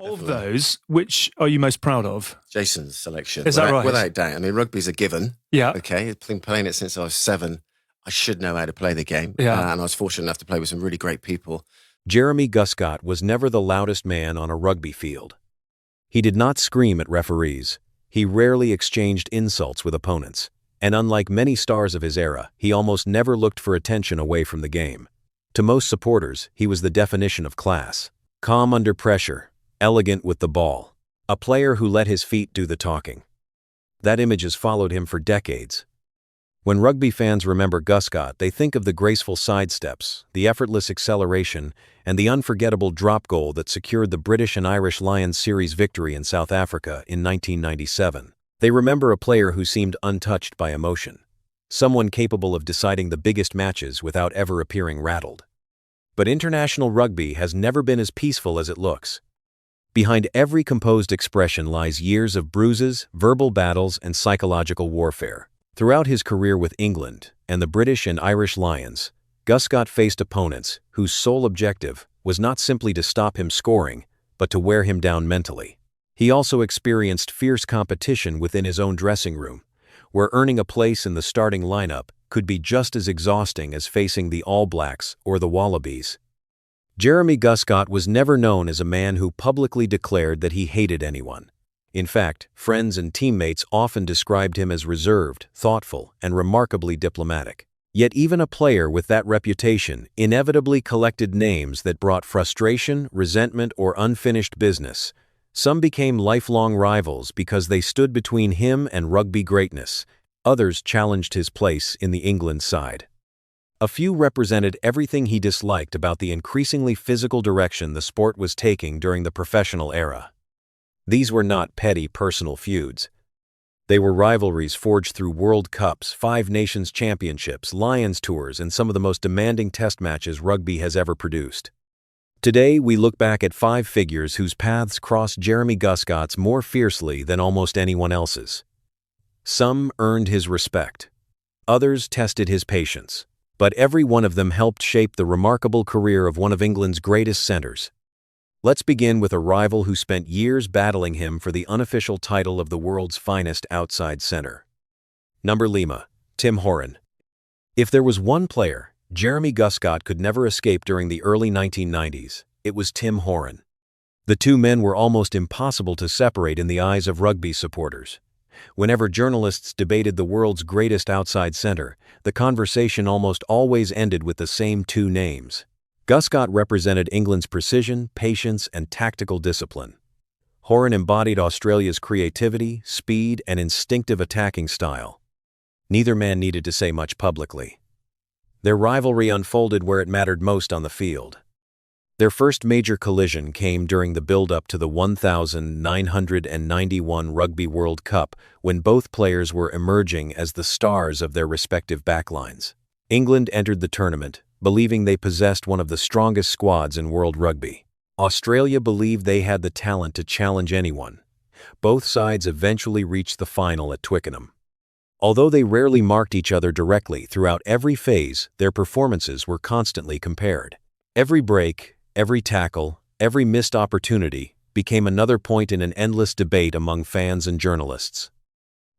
Of Definitely. those, which are you most proud of? Jason's selection. Is that right? Without doubt. I mean, rugby's a given. Yeah. Okay. I've been playing it since I was 7. I should know how to play the game. Yeah. And I was fortunate enough to play with some really great people. Jeremy Guscott was never the loudest man on a rugby field. He did not scream at referees. He rarely exchanged insults with opponents. And unlike many stars of his era, he almost never looked for attention away from the game. To most supporters, he was the definition of class. Calm under pressure, elegant with the ball. A player who let his feet do the talking. That image has followed him for decades. When rugby fans remember Guscott, they think of the graceful sidesteps, the effortless acceleration, and the unforgettable drop goal that secured the British and Irish Lions series victory in South Africa in 1997. They remember a player who seemed untouched by emotion, someone capable of deciding the biggest matches without ever appearing rattled. But international rugby has never been as peaceful as it looks. Behind every composed expression lies years of bruises, verbal battles, and psychological warfare. Throughout his career with England and the British and Irish Lions, Guscott faced opponents whose sole objective was not simply to stop him scoring, but to wear him down mentally. He also experienced fierce competition within his own dressing room, where earning a place in the starting lineup could be just as exhausting as facing the All Blacks or the Wallabies. Jeremy Guscott was never known as a man who publicly declared that he hated anyone. In fact, friends and teammates often described him as reserved, thoughtful, and remarkably diplomatic. Yet even a player with that reputation inevitably collected names that brought frustration, resentment, or unfinished business. Some became lifelong rivals because they stood between him and rugby greatness. Others challenged his place in the England side. A few represented everything he disliked about the increasingly physical direction the sport was taking during the professional era. These were not petty personal feuds. They were rivalries forged through World Cups, 5 Nations Championships, Lions Tours, and some of the most demanding test matches rugby has ever produced. Today, we look back at 5 figures whose paths crossed Jeremy Guscott's more fiercely than almost anyone else's. Some earned his respect. Others tested his patience. But every one of them helped shape the remarkable career of one of England's greatest centres. Let's begin with a rival who spent years battling him for the unofficial title of the world's finest outside centre. Number Lima, Tim Horan. If there was one player Jeremy Guscott could never escape during the early 1990s, it was Tim Horan. The two men were almost impossible to separate in the eyes of rugby supporters. Whenever journalists debated the world's greatest outside centre, the conversation almost always ended with the same 2 names. Guscott represented England's precision, patience, and tactical discipline. Horan embodied Australia's creativity, speed, and instinctive attacking style. Neither man needed to say much publicly. Their rivalry unfolded where it mattered most on the field. Their first major collision came during the build-up to the 1991 Rugby World Cup, when both players were emerging as the stars of their respective backlines. England entered the tournament, believing they possessed one of the strongest squads in world rugby. Australia believed they had the talent to challenge anyone. Both sides eventually reached the final at Twickenham. Although they rarely marked each other directly throughout every phase, their performances were constantly compared. Every break, every tackle, every missed opportunity became another point in an endless debate among fans and journalists.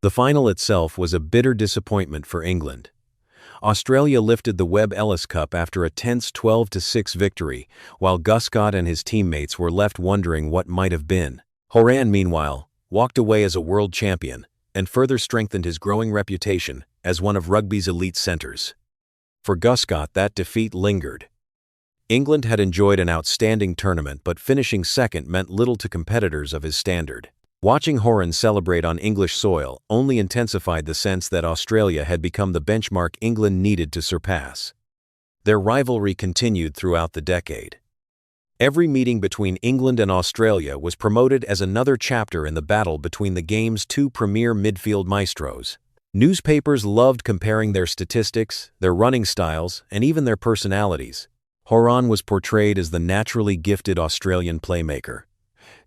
The final itself was a bitter disappointment for England. Australia lifted the Webb Ellis Cup after a tense 12-6 victory, while Guscott and his teammates were left wondering what might have been. Horan, meanwhile, walked away as a world champion and further strengthened his growing reputation as one of rugby's elite centres. For Guscott, that defeat lingered. England had enjoyed an outstanding tournament, but finishing second meant little to competitors of his standard. Watching Horan celebrate on English soil only intensified the sense that Australia had become the benchmark England needed to surpass. Their rivalry continued throughout the decade. Every meeting between England and Australia was promoted as another chapter in the battle between the game's 2 premier midfield maestros. Newspapers loved comparing their statistics, their running styles, and even their personalities. Horan was portrayed as the naturally gifted Australian playmaker.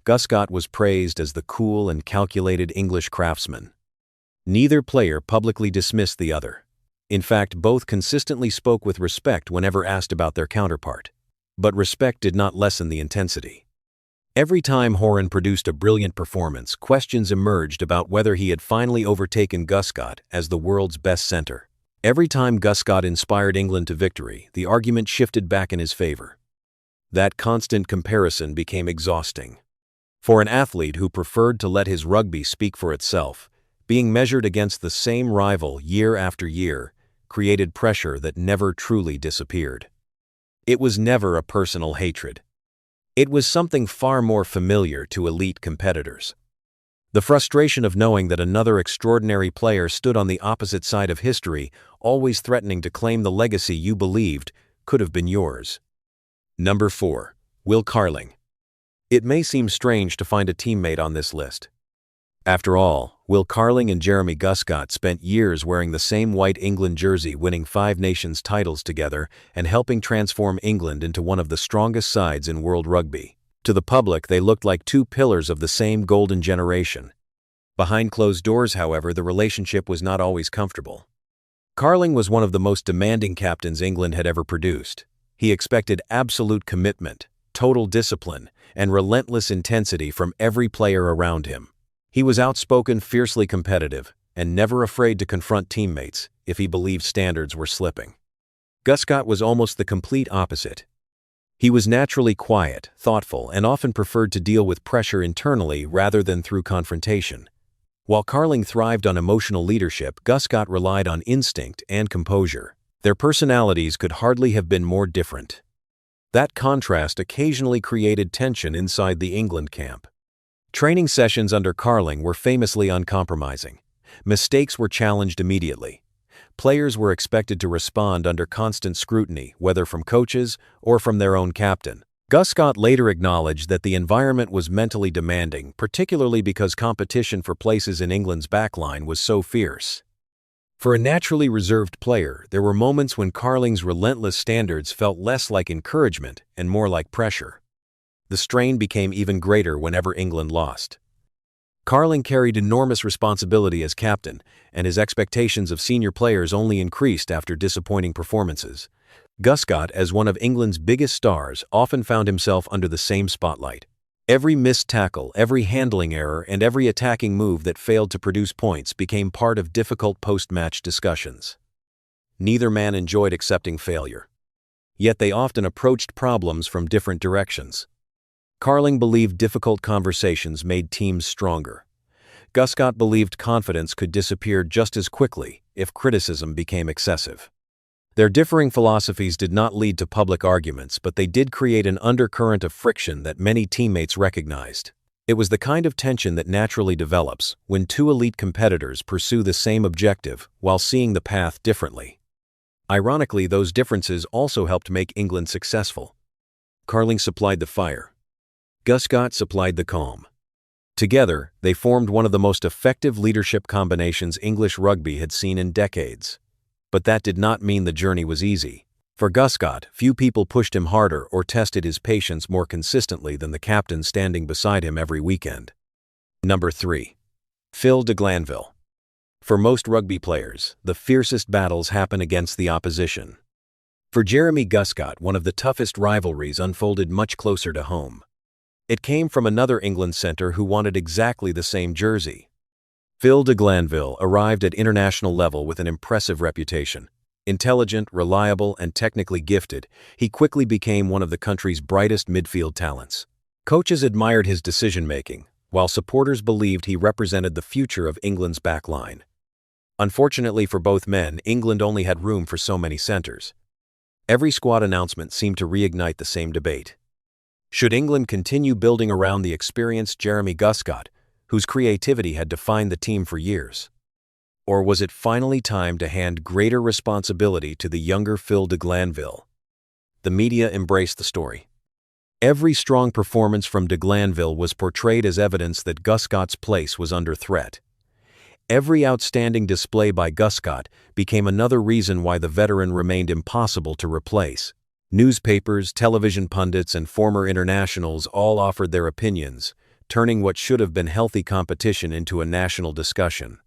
Guscott was praised as the cool and calculated English craftsman. Neither player publicly dismissed the other. In fact, both consistently spoke with respect whenever asked about their counterpart. But respect did not lessen the intensity. Every time Horan produced a brilliant performance, questions emerged about whether he had finally overtaken Guscott as the world's best centre. Every time Guscott inspired England to victory, the argument shifted back in his favour. That constant comparison became exhausting. For an athlete who preferred to let his rugby speak for itself, being measured against the same rival year after year created pressure that never truly disappeared. It was never a personal hatred. It was something far more familiar to elite competitors. The frustration of knowing that another extraordinary player stood on the opposite side of history, always threatening to claim the legacy you believed could have been yours. Number 4. Will Carling. It may seem strange to find a teammate on this list. After all, Will Carling and Jeremy Guscott spent years wearing the same white England jersey, winning 5 nations titles together and helping transform England into one of the strongest sides in world rugby. To the public, they looked like 2 pillars of the same golden generation. Behind closed doors, however, the relationship was not always comfortable. Carling was one of the most demanding captains England had ever produced. He expected absolute commitment, total discipline, and relentless intensity from every player around him. He was outspoken, fiercely competitive, and never afraid to confront teammates if he believed standards were slipping. Guscott was almost the complete opposite. He was naturally quiet, thoughtful, and often preferred to deal with pressure internally rather than through confrontation. While Carling thrived on emotional leadership, Guscott relied on instinct and composure. Their personalities could hardly have been more different. That contrast occasionally created tension inside the England camp. Training sessions under Carling were famously uncompromising. Mistakes were challenged immediately. Players were expected to respond under constant scrutiny, whether from coaches or from their own captain. Guscott later acknowledged that the environment was mentally demanding, particularly because competition for places in England's backline was so fierce. For a naturally reserved player, there were moments when Carling's relentless standards felt less like encouragement and more like pressure. The strain became even greater whenever England lost. Carling carried enormous responsibility as captain, and his expectations of senior players only increased after disappointing performances. Guscott, as one of England's biggest stars, often found himself under the same spotlight. Every missed tackle, every handling error, and every attacking move that failed to produce points became part of difficult post-match discussions. Neither man enjoyed accepting failure. Yet they often approached problems from different directions. Carling believed difficult conversations made teams stronger. Guscott believed confidence could disappear just as quickly if criticism became excessive. Their differing philosophies did not lead to public arguments, but they did create an undercurrent of friction that many teammates recognized. It was the kind of tension that naturally develops when 2 elite competitors pursue the same objective while seeing the path differently. Ironically, those differences also helped make England successful. Carling supplied the fire. Guscott supplied the calm. Together, they formed one of the most effective leadership combinations English rugby had seen in decades. But that did not mean the journey was easy. For Guscott, few people pushed him harder or tested his patience more consistently than the captain standing beside him every weekend. Number 3. Phil de Glanville. For most rugby players, the fiercest battles happen against the opposition. For Jeremy Guscott, one of the toughest rivalries unfolded much closer to home. It came from another England centre who wanted exactly the same jersey. Phil de Glanville arrived at international level with an impressive reputation. Intelligent, reliable, and technically gifted, he quickly became one of the country's brightest midfield talents. Coaches admired his decision-making, while supporters believed he represented the future of England's backline. Unfortunately for both men, England only had room for so many centres. Every squad announcement seemed to reignite the same debate. Should England continue building around the experienced Jeremy Guscott, whose creativity had defined the team for years? Or was it finally time to hand greater responsibility to the younger Phil de Glanville? The media embraced the story. Every strong performance from de Glanville was portrayed as evidence that Guscott's place was under threat. Every outstanding display by Guscott became another reason why the veteran remained impossible to replace. Newspapers, television pundits, and former internationals all offered their opinions, turning what should have been healthy competition into a national discussion.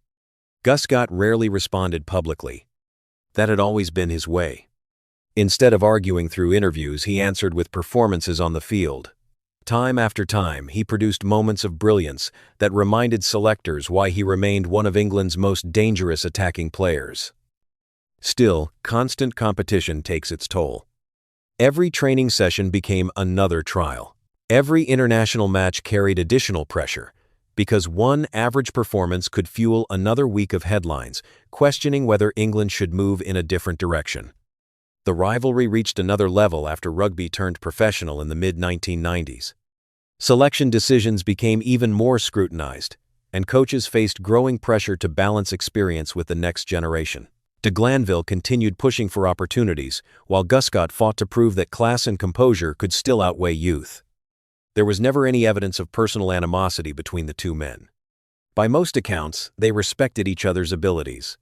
Guscott rarely responded publicly. That had always been his way. Instead of arguing through interviews, he answered with performances on the field. Time after time, he produced moments of brilliance that reminded selectors why he remained one of England's most dangerous attacking players. Still, constant competition takes its toll. Every training session became another trial. Every international match carried additional pressure, because one average performance could fuel another week of headlines, questioning whether England should move in a different direction. The rivalry reached another level after rugby turned professional in the mid-1990s. Selection decisions became even more scrutinized, and coaches faced growing pressure to balance experience with the next generation. De Glanville continued pushing for opportunities, while Guscott fought to prove that class and composure could still outweigh youth. There was never any evidence of personal animosity between the two men. By most accounts, they respected each other's abilities.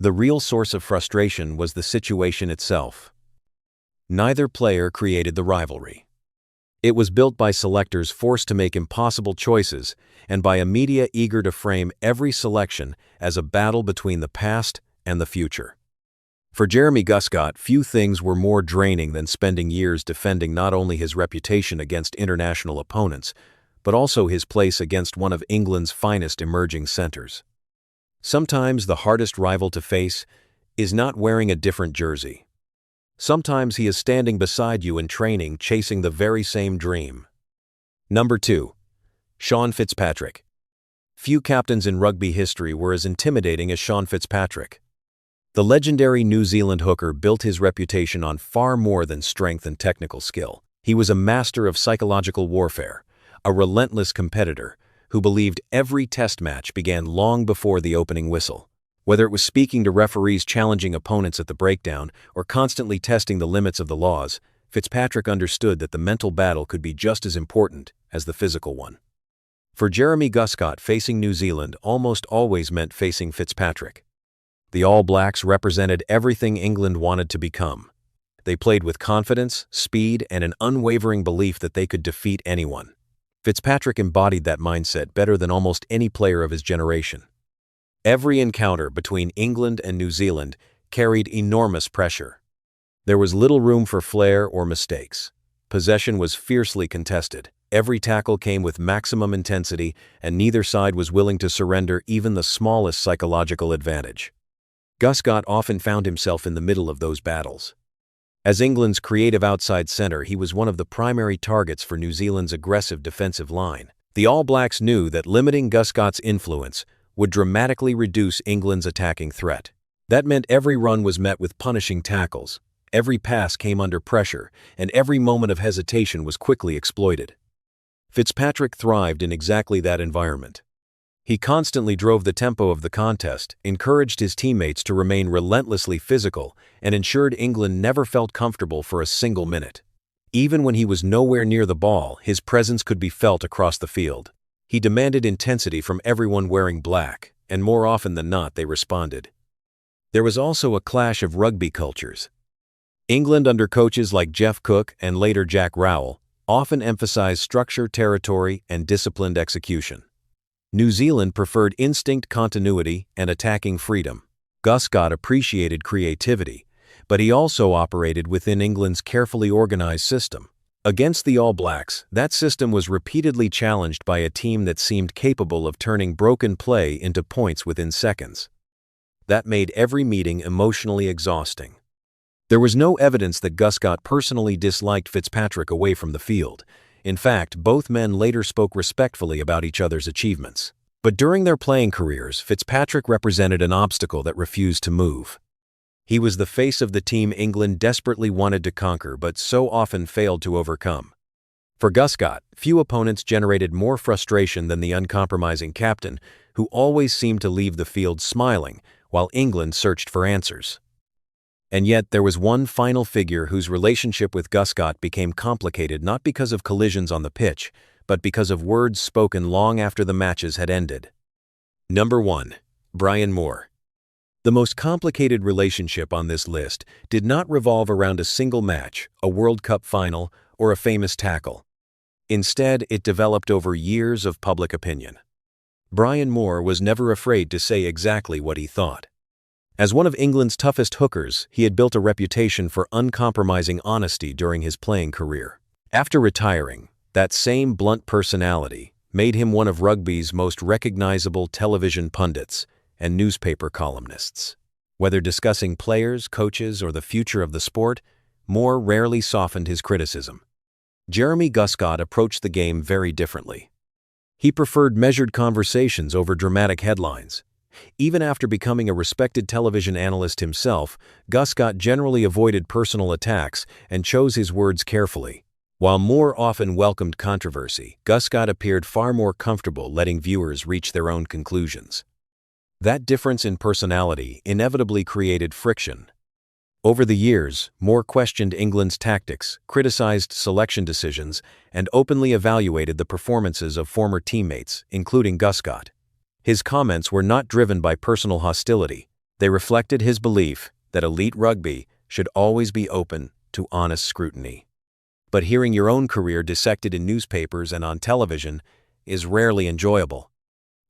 The real source of frustration was the situation itself. Neither player created the rivalry. It was built by selectors forced to make impossible choices and by a media eager to frame every selection as a battle between the past and the future. For Jeremy Guscott, few things were more draining than spending years defending not only his reputation against international opponents, but also his place against one of England's finest emerging centers. Sometimes the hardest rival to face is not wearing a different jersey. Sometimes he is standing beside you in training, chasing the very same dream. Number 2. Sean Fitzpatrick. Few captains in rugby history were as intimidating as Sean Fitzpatrick. The legendary New Zealand hooker built his reputation on far more than strength and technical skill. He was a master of psychological warfare, a relentless competitor who believed every test match began long before the opening whistle. Whether it was speaking to referees challenging opponents at the breakdown or constantly testing the limits of the laws, Fitzpatrick understood that the mental battle could be just as important as the physical one. For Jeremy Guscott, facing New Zealand almost always meant facing Fitzpatrick. The All Blacks represented everything England wanted to become. They played with confidence, speed, and an unwavering belief that they could defeat anyone. Fitzpatrick embodied that mindset better than almost any player of his generation. Every encounter between England and New Zealand carried enormous pressure. There was little room for flair or mistakes. Possession was fiercely contested. Every tackle came with maximum intensity, and neither side was willing to surrender even the smallest psychological advantage. Guscott often found himself in the middle of those battles. As England's creative outside center, he was one of the primary targets for New Zealand's aggressive defensive line. The All Blacks knew that limiting Guscott's influence would dramatically reduce England's attacking threat. That meant every run was met with punishing tackles, every pass came under pressure, and every moment of hesitation was quickly exploited. Fitzpatrick thrived in exactly that environment. He constantly drove the tempo of the contest, encouraged his teammates to remain relentlessly physical, and ensured England never felt comfortable for a single minute. Even when he was nowhere near the ball, his presence could be felt across the field. He demanded intensity from everyone wearing black, and more often than not, they responded. There was also a clash of rugby cultures. England, under coaches like Jeff Cook and later Jack Rowell, often emphasized structure, territory, and disciplined execution. New Zealand preferred instinct continuity and attacking freedom. Guscott appreciated creativity, but he also operated within England's carefully organized system. Against the All Blacks, that system was repeatedly challenged by a team that seemed capable of turning broken play into points within seconds. That made every meeting emotionally exhausting. There was no evidence that Guscott personally disliked Fitzpatrick away from the field. In fact, both men later spoke respectfully about each other's achievements. But during their playing careers, Fitzpatrick represented an obstacle that refused to move. He was the face of the team England desperately wanted to conquer but so often failed to overcome. For Guscott, few opponents generated more frustration than the uncompromising captain, who always seemed to leave the field smiling while England searched for answers. And yet there was one final figure whose relationship with Guscott became complicated not because of collisions on the pitch, but because of words spoken long after the matches had ended. Number 1. Brian Moore. The most complicated relationship on this list did not revolve around a single match, a World Cup final, or a famous tackle. Instead, it developed over years of public opinion. Brian Moore was never afraid to say exactly what he thought. As one of England's toughest hookers, he had built a reputation for uncompromising honesty during his playing career. After retiring, That same blunt personality made him one of rugby's most recognizable television pundits and newspaper columnists. Whether discussing players, coaches, or the future of the sport, Moore rarely softened his criticism. Jeremy Guscott approached the game very differently. He preferred measured conversations over dramatic headlines. Even after becoming a respected television analyst himself, Guscott generally avoided personal attacks and chose his words carefully. While Moore often welcomed controversy, Guscott appeared far more comfortable letting viewers reach their own conclusions. That difference in personality inevitably created friction. Over the years, Moore questioned England's tactics, criticized selection decisions, and openly evaluated the performances of former teammates, including Guscott. His comments were not driven by personal hostility. They reflected his belief that elite rugby should always be open to honest scrutiny. But hearing your own career dissected in newspapers and on television is rarely enjoyable.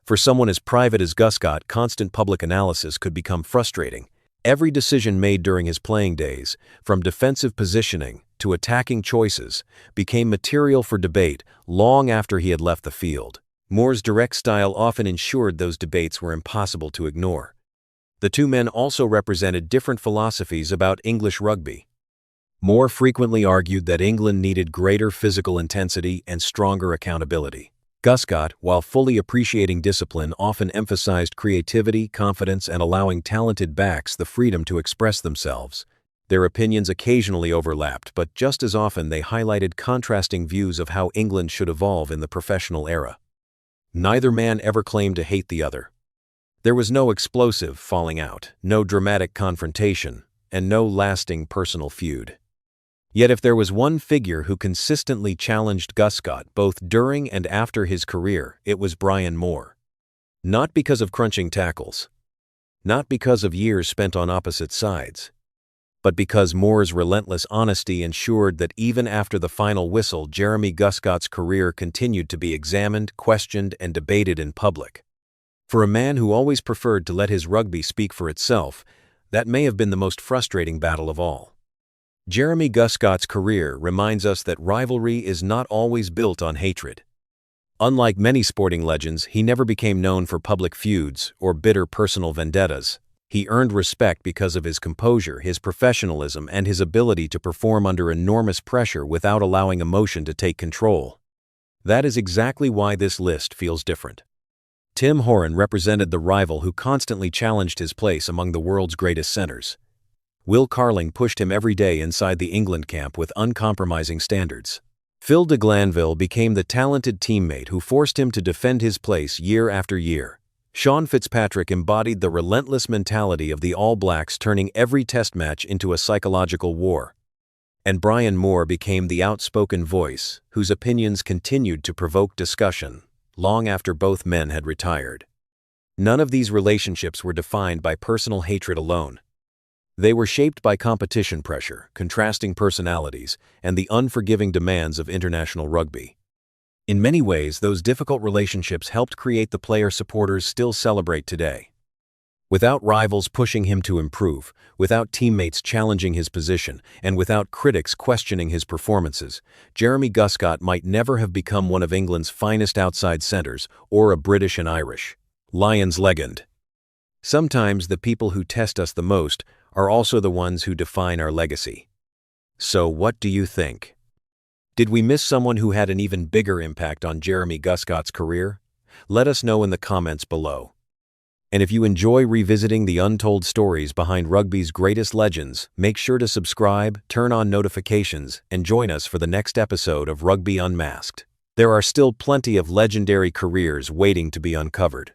For someone as private as Guscott, constant public analysis could become frustrating. Every decision made during his playing days, from defensive positioning to attacking choices, became material for debate long after he had left the field. Moore's direct style often ensured those debates were impossible to ignore. The two men also represented different philosophies about English rugby. Moore frequently argued that England needed greater physical intensity and stronger accountability. Guscott, while fully appreciating discipline, often emphasized creativity, confidence, and allowing talented backs the freedom to express themselves. Their opinions occasionally overlapped, but just as often they highlighted contrasting views of how England should evolve in the professional era. Neither man ever claimed to hate the other. There was no explosive falling out, no dramatic confrontation, and no lasting personal feud. Yet if there was one figure who consistently challenged Guscott both during and after his career, it was Brian Moore. Not because of crunching tackles, not because of years spent on opposite sides, but because Moore's relentless honesty ensured that even after the final whistle, Jeremy Guscott's career continued to be examined, questioned, and debated in public. For a man who always preferred to let his rugby speak for itself, that may have been the most frustrating battle of all. Jeremy Guscott's career reminds us that rivalry is not always built on hatred. Unlike many sporting legends, he never became known for public feuds or bitter personal vendettas. He earned respect because of his composure, his professionalism, and his ability to perform under enormous pressure without allowing emotion to take control. That is exactly why this list feels different. Tim Horan represented the rival who constantly challenged his place among the world's greatest centers. Will Carling pushed him every day inside the England camp with uncompromising standards. Phil de Glanville became the talented teammate who forced him to defend his place year after year. Sean Fitzpatrick embodied the relentless mentality of the All Blacks, turning every test match into a psychological war. And Brian Moore became the outspoken voice, whose opinions continued to provoke discussion long after both men had retired. None of these relationships were defined by personal hatred alone. They were shaped by competition pressure, contrasting personalities, and the unforgiving demands of international rugby. In many ways, those difficult relationships helped create the player supporters still celebrate today. Without rivals pushing him to improve, without teammates challenging his position, and without critics questioning his performances, Jeremy Guscott might never have become one of England's finest outside centres or a British and Irish Lions legend. Sometimes the people who test us the most are also the ones who define our legacy. So what do you think? Did we miss someone who had an even bigger impact on Jeremy Guscott's career? Let us know in the comments below. And if you enjoy revisiting the untold stories behind rugby's greatest legends, make sure to subscribe, turn on notifications, and join us for the next episode of Rugby Unmasked. There are still plenty of legendary careers waiting to be uncovered.